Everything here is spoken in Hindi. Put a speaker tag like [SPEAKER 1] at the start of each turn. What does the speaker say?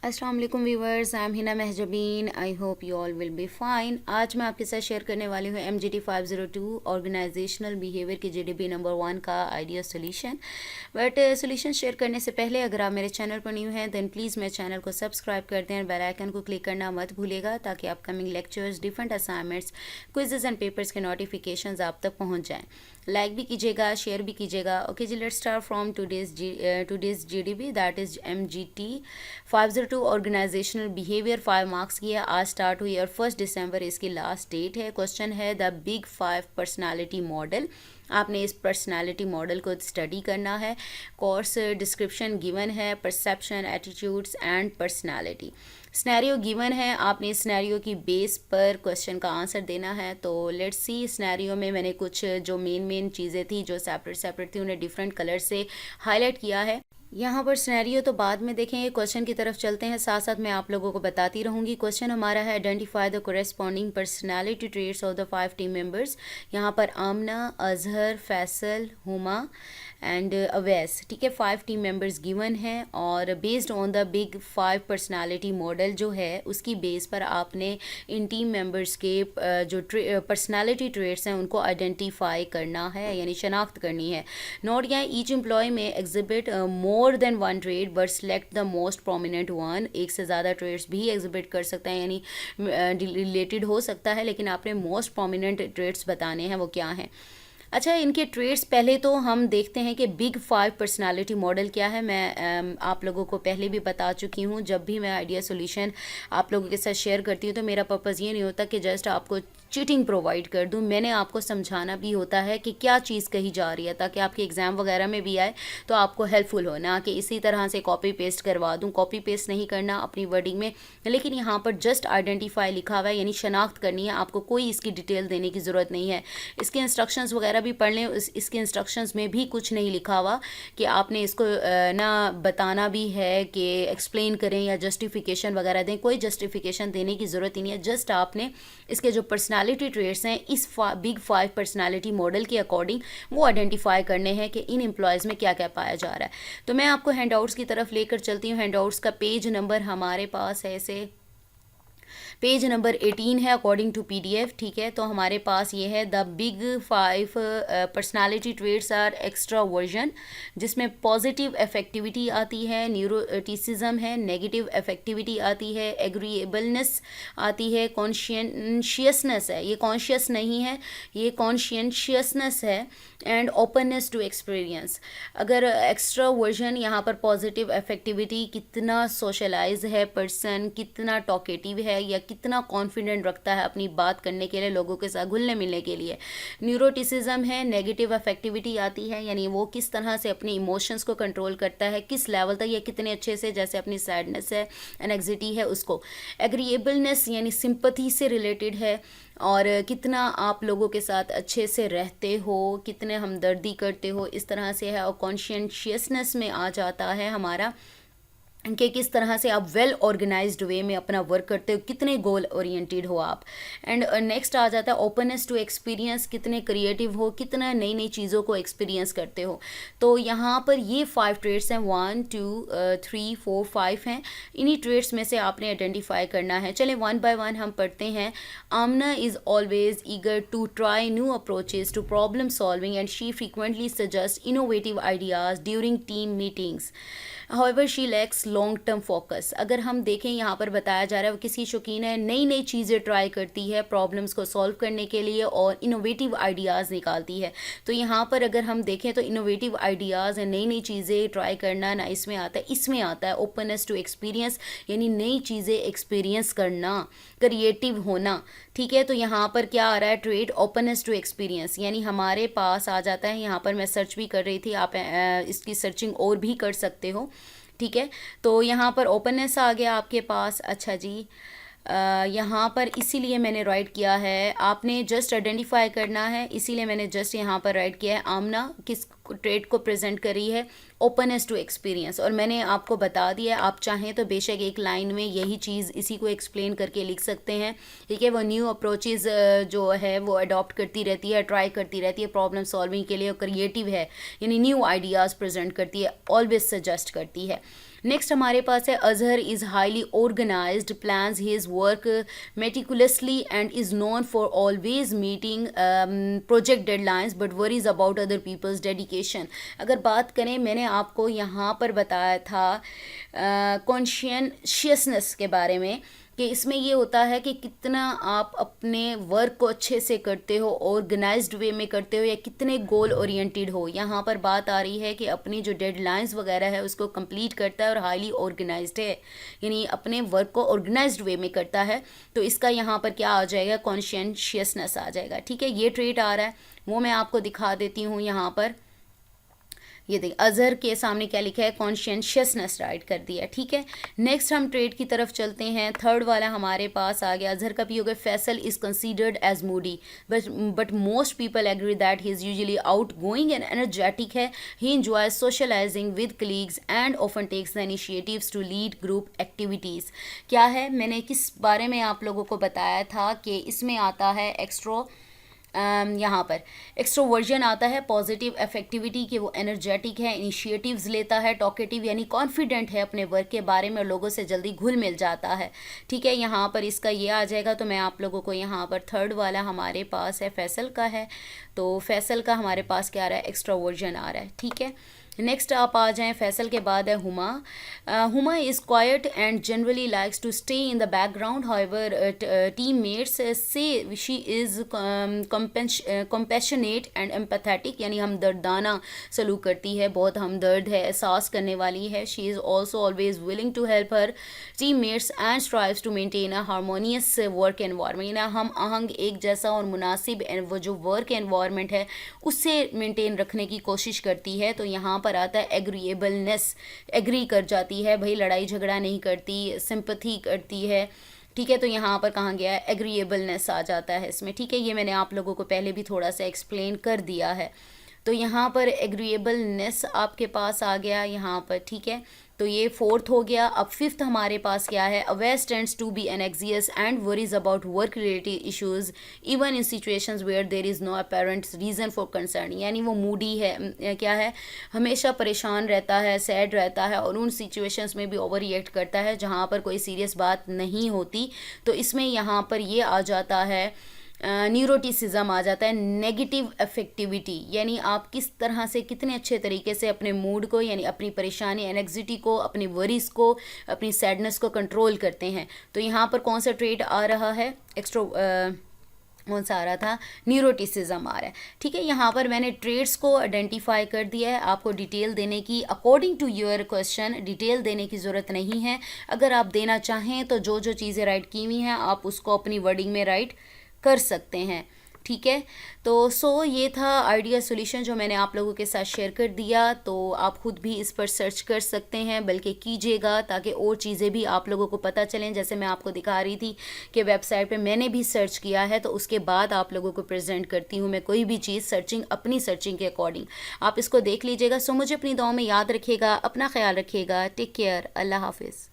[SPEAKER 1] अस्सलाम वालेकुम viewers, I am Hina Mahjabeen. I hope you all will be fine. आज मैं आपके साथ शेयर करने वाली हूँ MGT 502 ऑर्गेनाइजेशनल बिहेवियर के GDB नंबर 1 का idea solution. But solution share करने से पहले अगर आप मेरे चैनल पर न्यू हैं देन प्लीज़ मेरे चैनल को सब्सक्राइब कर दें और बेल आइकन को क्लिक करना मत भूलिएगा ताकि upcoming lectures, different assignments, quizzes and papers के नोटिफिकेशंस आप तक पहुँच जाएँ। लाइक भी कीजिएगा, शेयर भी कीजिएगा। Okay ji, let's start from today's GDB that is MGT 502 organisational behaviour. 5 marks की है, आज स्टार्ट हुई और 1 दिसंबर इसकी लास्ट डेट है। क्वेश्चन है द बिग 5 पर्सनालिटी मॉडल। आपने इस पर्सनालिटी मॉडल को स्टडी करना है। कोर्स डिस्क्रिप्शन गिवन है, perception, attitudes and personality. Scenario given है, आपने इस स्नैरियो की बेस पर क्वेश्चन का आंसर देना है। तो लेट्स सी, स्नैरियो में मैंने कुछ जो मेन चीज़ें थी जो सेपरेट थी उन्हें डिफरेंट कलर से हाईलाइट किया है। यहाँ पर सिनेरियो तो बाद में देखेंगे, क्वेश्चन की तरफ चलते हैं। साथ साथ मैं आप लोगों को बताती रहूँगी। क्वेश्चन हमारा है identify the corresponding personality traits of the 5 team members. यहाँ पर आमना, अजहर, फैसल, हुमा एंड अवैस, ठीक है, 5 टीम मेंबर्स गिवन हैं और based on the big 5 personality model जो है उसकी बेस पर आपने इन टीम मेंबर्स के जो पर्सनालिटी ट्रेट्स हैं उनको आइडेंटिफाई करना है, यानी शनाख्त करनी है। नोट यहाँ ईच एम्प्लॉय में exhibit more than one trade but select the most prominent one. एक से ज़्यादा ट्रेड्स भी एग्जिबिट कर सकता है, यानी रिलेटेड हो सकता है, लेकिन आपने मोस्ट प्रोमिनेंट ट्रेड्स बताने हैं वो क्या हैं। अच्छा, इनके ट्रेड्स पहले तो हम देखते हैं कि बिग 5 पर्सनालिटी मॉडल क्या है। मैं आप लोगों को पहले भी बता चुकी हूँ, जब भी मैं आइडिया सोल्यूशन आप लोगों के साथ शेयर करती हूँ तो मेरा पर्पज़ ये नहीं होता कि जस्ट आपको चीटिंग प्रोवाइड कर दूँ। मैंने आपको समझाना भी होता है कि क्या चीज़ कही जा रही है ताकि आपके एग्ज़ाम वगैरह में भी आए तो आपको हेल्पफुल हो, ना कि इसी तरह से कॉपी पेस्ट करवा दूँ। कॉपी पेस्ट नहीं करना अपनी वर्डिंग में, लेकिन यहाँ पर जस्ट आइडेंटिफाई लिखा हुआ है, यानी शनाख्त करनी है। आपको कोई इसकी डिटेल देने की ज़रूरत नहीं है। इसके इंस्ट्रक्शंस वगैरह भी पढ़ लें, इसके इंस्ट्रक्शंस में भी कुछ नहीं लिखा हुआ कि आपने इसको ना बताना भी है कि एक्सप्लेन करें या जस्टिफिकेशन वगैरह दें। कोई जस्टिफिकेशन देने की ज़रूरत ही नहीं है। जस्ट आपने इसके जो पर्सनालिटी ट्रेट्स हैं इस बिग 5 पर्सनालिटी मॉडल के अकॉर्डिंग वो आइडेंटिफाई करने हैं कि इन एम्प्लॉयज़ में क्या क्या पाया जा रहा है। तो मैं आपको हैंडआउट्स की तरफ लेकर चलती हूँ। हैंडआउट्स का पेज नंबर हमारे पास है, ऐसे पेज नंबर 18 है अकॉर्डिंग टू PDF, ठीक है। तो हमारे पास ये है the big 5 personality traits are extraversion, जिसमें पॉजिटिव अफेक्टिविटी आती है, न्यूरोटिसिज्म है, नेगेटिव अफेक्टिविटी आती है, एग्रीएबलनेस आती है, कॉन्शियसनेस है, ये कॉन्शियस नहीं है, ये कॉन्शियसनेस है, एंड ओपननेस टू एक्सपीरियंस। अगर एक्स्ट्रावर्जन यहाँ पर पॉजिटिव अफेक्टिविटी, कितना सोशलाइज है पर्सन, कितना टॉकेटिव है या कितना कॉन्फिडेंट रखता है अपनी बात करने के लिए, लोगों के साथ घुलने मिलने के लिए। न्यूरोटिसिज्म है, नेगेटिव अफेक्टिविटी आती है, यानी वो किस तरह से अपने इमोशंस को कंट्रोल करता है, किस लेवल तक या कितने अच्छे से, जैसे अपनी सैडनेस है, एनग्जाइटी है उसको। एग्रीएबलनेस यानी सिंपथी से रिलेटेड है, और कितना आप लोगों के साथ अच्छे से रहते हो, कितने हमदर्दी करते हो, इस तरह से है। और कॉन्शियसनेस में आ जाता है हमारा कि किस तरह से आप वेल ऑर्गेनाइज्ड वे में अपना वर्क करते हो, कितने गोल ओरिएंटेड हो आप। एंड नेक्स्ट आ जाता है ओपननेस टू एक्सपीरियंस, कितने क्रिएटिव हो, कितना नई नई चीज़ों को एक्सपीरियंस करते हो। तो यहाँ पर ये 5 ट्रेड्स हैं, 1 2 3 4 5 हैं। इन्हीं ट्रेड्स में से आपने आइडेंटिफाई करना है। चले वन बाय वन हम पढ़ते हैं। Amna is always eager to try new approaches to problem solving and she frequently suggest innovative ideas during team meetings. However she lacks long term focus. अगर हम देखें यहाँ पर बताया जा रहा है वो किसी शौकीन है, नई नई चीज़ें ट्राई करती है प्रॉब्लम्स को सॉल्व करने के लिए और इनोवेटिव आइडियाज़ निकालती है। तो यहाँ पर अगर हम देखें तो इनोवेटिव आइडियाज़ है, नई नई चीज़ें ट्राई करना ना इसमें आता है, इसमें आता है ओपननेस टू एक्सपीरियंस, यानी नई चीज़ें एक्सपीरियंस करना, क्रिएटिव होना, ठीक है। तो यहाँ पर क्या आ रहा है, ट्रेड ओपननेस टू एक्सपीरियंस, यानी हमारे पास आ जाता है। यहाँ पर मैं सर्च भी कर रही थी, आप इसकी सर्चिंग और भी कर सकते हो, ठीक है। तो यहाँ पर ओपननेस आ गया आपके पास। अच्छा जी, यहाँ पर इसीलिए मैंने राइट किया है, आपने जस्ट आइडेंटिफाई करना है, इसीलिए मैंने जस्ट यहाँ पर राइट किया है आमना ट्रेड को प्रेजेंट कर रही है, ओपननेस टू एक्सपीरियंस। और मैंने आपको बता दिया, आप चाहें तो बेशक एक लाइन में यही चीज़ इसी को एक्सप्लेन करके लिख सकते हैं, ठीक है। वो न्यू अप्रोचेज़ जो है वो अडॉप्ट करती रहती है, ट्राई करती रहती है प्रॉब्लम सॉल्विंग के लिए, और क्रिएटिव है यानी न्यू आइडियाज़ प्रेजेंट करती है, ऑलवेज सजेस्ट करती है। नेक्स्ट हमारे पास है Azhar is highly organised, plans his work meticulously and is known for always meeting project deadlines but worries about other people's dedication. अगर बात करें, मैंने आपको यहाँ पर बताया था कॉन्शियसनेस के बारे में कि इसमें ये होता है कि कितना आप अपने वर्क को अच्छे से करते हो, ऑर्गेनाइज्ड वे में करते हो, या कितने गोल ओरिएंटेड हो। यहाँ पर बात आ रही है कि अपनी जो डेडलाइंस वगैरह है उसको कंप्लीट करता है और हाईली ऑर्गेनाइज्ड है, यानी अपने वर्क को ऑर्गेनाइज्ड वे में करता है। तो इसका यहाँ पर क्या आ जाएगा, कॉन्शियसनेस आ जाएगा, ठीक है। ये ट्रेट आ रहा है, वो मैं आपको दिखा देती हूँ यहाँ पर। ये देखिए अजहर के सामने क्या लिखा है, कॉन्शियसनेस राइट कर दिया, ठीक है। नेक्स्ट हम ट्रेड की तरफ चलते हैं। थर्ड वाला हमारे पास आ गया, अजहर का भी हो गया, Faisal is considered as moody but most people agree that he is usually outgoing and energetic है। He enjoy socialising with colleagues and often takes the initiatives to lead group activities. क्या है, मैंने किस बारे में आप लोगों को बताया था कि इसमें आता है यहाँ पर एक्सट्रोवर्जन आता है, पॉजिटिव अफेक्टिविटी कि वो एनर्जेटिक है, इनिशिएटिव्स लेता है, टॉकेटिव यानी कॉन्फिडेंट है अपने वर्क के बारे में और लोगों से जल्दी घुल मिल जाता है, ठीक है। यहाँ पर इसका ये आ जाएगा। तो मैं आप लोगों को यहाँ पर थर्ड वाला हमारे पास है फैसल का है, तो फैसल का हमारे पास क्या आ रहा है, एक्सट्रोवर्जन आ रहा है, ठीक है। नेक्स्ट आप आ जाएं, फैसल के बाद है Huma. Huma is quiet and generally likes to stay in the background, however team mates से she is compassionate and empathetic, यानी हमदर्दाना सलूक करती है, बहुत हमदर्द है, एहसास करने वाली है। She is also always willing to help her team mates and strives to maintain a harmonious work environment, यानी हम आहंग एक जैसा और मुनासिब वो जो वर्क एनवायरनमेंट है उससे मेंटेन रखने की कोशिश करती है। तो यहाँ पर आता है एग्रीएबलनेस, एग्री कर जाती है भाई, लड़ाई झगड़ा नहीं करती, सिंपथी करती है, ठीक है। तो यहाँ पर कहाँ गया है, एग्रीएबलनेस आ जाता है इसमें, ठीक है। ये मैंने आप लोगों को पहले भी थोड़ा सा एक्सप्लेन कर दिया है। तो यहाँ पर एग्रीएबलनेस आपके पास आ गया यहाँ पर, ठीक है। तो ये फोर्थ हो गया। अब फिफ्थ हमारे पास क्या है, अवेयर tends to be anxious and worries about work related issues even in situations where there is no apparent reason for concern, यानी वो मूडी है, क्या है, हमेशा परेशान रहता है, सैड रहता है और उन सिचुएशंस में भी ओवर रिएक्ट करता है जहाँ पर कोई सीरियस बात नहीं होती। तो इसमें यहाँ पर ये आ जाता है, न्यूरोटिसिज्म आ जाता है, नेगेटिव अफेक्टिविटी, यानी आप किस तरह से कितने अच्छे तरीके से अपने मूड को, यानी अपनी परेशानी, एनेक्सिटी को, अपनी वरीज को, अपनी सैडनेस को कंट्रोल करते हैं। तो यहाँ पर कौन सा ट्रेट आ रहा है, कौन सा आ रहा था, न्यूरोटिसिज्म आ रहा है, ठीक है। यहाँ पर मैंने ट्रेड्स को आइडेंटिफाई कर दिया है। आपको डिटेल देने की, according to your question detail देने की ज़रूरत नहीं है। अगर आप देना चाहें तो जो जो चीज़ें राइट की हुई हैं आप उसको अपनी वर्डिंग में राइट कर सकते हैं, ठीक है। तो ये था आइडिया सॉल्यूशन जो मैंने आप लोगों के साथ शेयर कर दिया। तो आप खुद भी इस पर सर्च कर सकते हैं, बल्कि कीजिएगा ताकि और चीज़ें भी आप लोगों को पता चलें। जैसे मैं आपको दिखा रही थी कि वेबसाइट पे मैंने भी सर्च किया है, तो उसके बाद आप लोगों को प्रेजेंट करती हूँ मैं कोई भी चीज़, सर्चिंग अपनी सर्चिंग के अकॉर्डिंग। आप इसको देख लीजिएगा। सो मुझे अपनी दुआओं में याद रखिएगा, अपना ख्याल रखिएगा, टेक केयर, अल्लाह हाफिज़।